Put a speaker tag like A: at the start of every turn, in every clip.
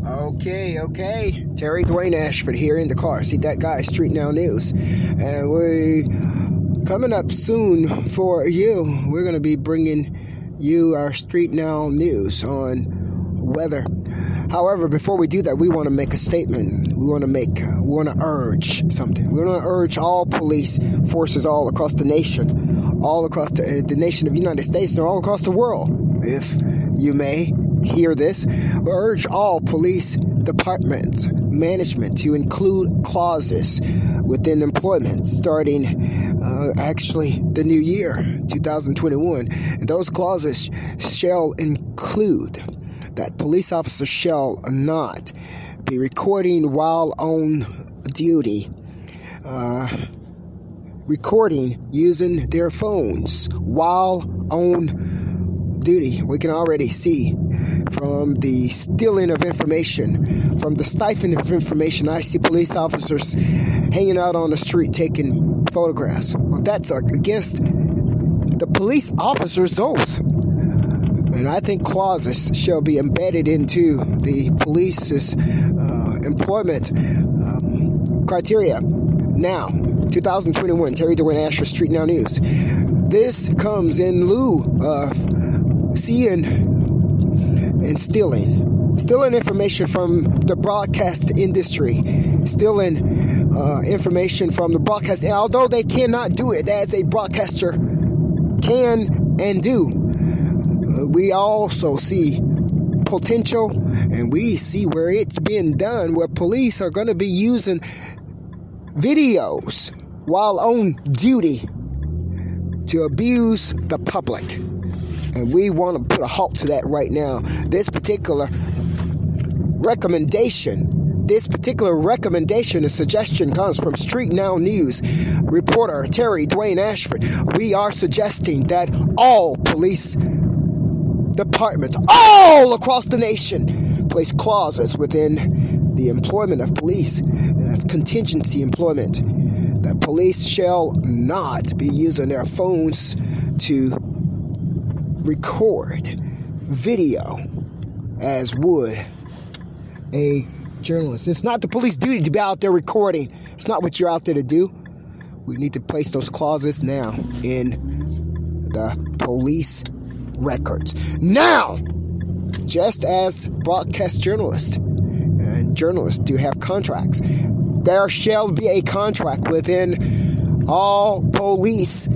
A: Okay. Terry DWAYNE ASHFORD here in the car. See that guy, StreetNOW News. And we coming up soon for you. We're going to be bringing you our StreetNOW News on weather. However, before we do that, we want to make a statement. We want to urge something. We want to urge all police forces all across the nation, all across the nation of the United States, and all across the world, if you may hear this. We urge all police departments, management to include clauses within employment starting actually the new year, 2021. And those clauses shall include that police officers shall not be recording while on duty, recording using their phones while on duty. We can already see from the stealing of information, from the stifling of information, I see police officers hanging out on the street taking photographs. Well, that's against the police officers' oath. And I think clauses shall be embedded into the police's employment criteria. Now, 2021, Terry DWAYNE ASHFORD, StreetNOW News. This comes in lieu of seeing and stealing information from the broadcast industry, stealing information from the broadcast. And although they cannot do it as a broadcaster can and do, we also see potential, and we see where it's being done, where police are going to be using videos while on duty to abuse the public. And we want to put a halt to that right now. This particular recommendation, a suggestion comes from StreetNOW News reporter Terry DWAYNE ASHFORD. We are suggesting that all police departments all across the nation place clauses within the employment of police. That's contingency employment. That police shall not be using their phones to record video as would a journalist. It's not the police duty to be out there recording. It's not what you're out there to do. We need to place those clauses now in the police records. Now, just as broadcast journalists and journalists do have contracts, there shall be a contract within all police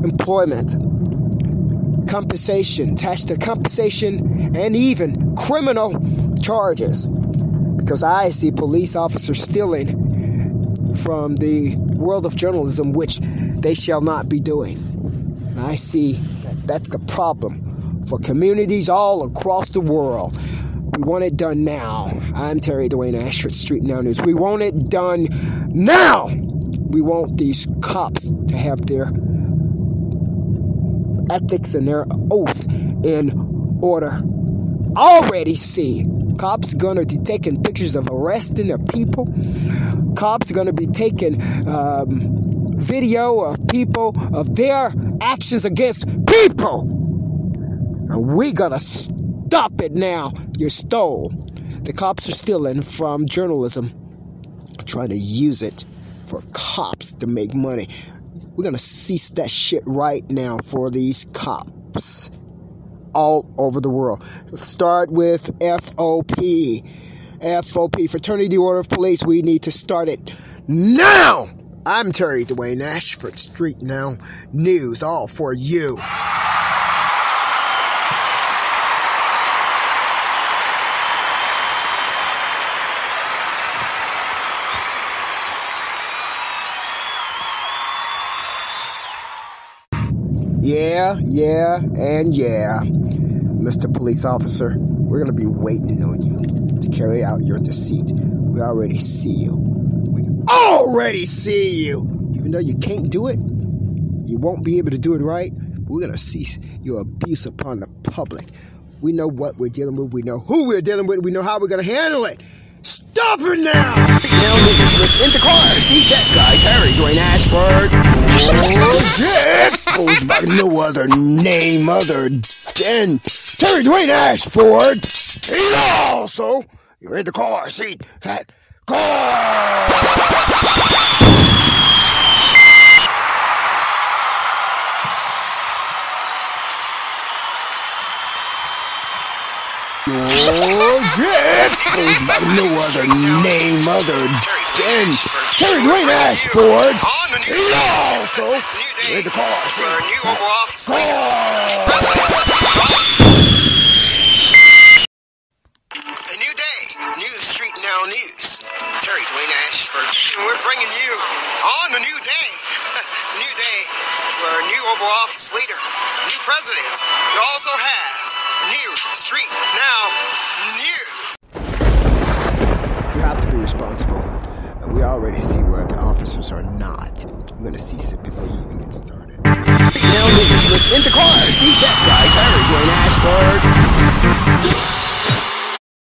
A: employment, compensation, attached to compensation, and even criminal charges. Because I see police officers stealing from the world of journalism, which they shall not be doing. And I see that's the problem for communities all across the world. We want it done now. I'm Terry DWAYNE ASHFORD, StreetNOW News. We want it done now. We want these cops to have their ethics and their oath in order. Already see cops gonna be taking pictures of arresting their people. Cops are gonna be taking video of people, of their actions against people. And we gotta stop it now. You stole. The cops are stealing from journalism, trying to use it for cops to make money. We're gonna cease that shit right now for these cops all over the world. Start with FOP, Fraternity Order of Police. We need to start it now. I'm Terry DWAYNE ASHFORD, StreetNOW News, all for you. Yeah, Mr. Police Officer, we're going to be waiting on you to carry out your deceit. We already see you. Even though you can't do it, you won't be able to do it right, but we're going to cease your abuse upon the public. We know what we're dealing with. We know who we're dealing with. We know how we're going to handle it. Stop it now! Now news with Indacarseat, DatGuY Terry DWAYNE ASHFORD. Oh, yeah! Goes by no other name other than Terry DWAYNE ASHFORD. And also, you're in the car seat. That car. George, goes by no other name other than Terry DWAYNE ASHFORD. And also, you're in the car seat.
B: A new day, new StreetNOW news. Terry DWAYNE ASHFORD, and we're bringing you on a new day. New day for a new Oval Office leader, new president. You also have new StreetNOW news.
A: You have to be responsible, and we already see where the officers are not. We're gonna cease it before you even get started. Now news with Indacarseat.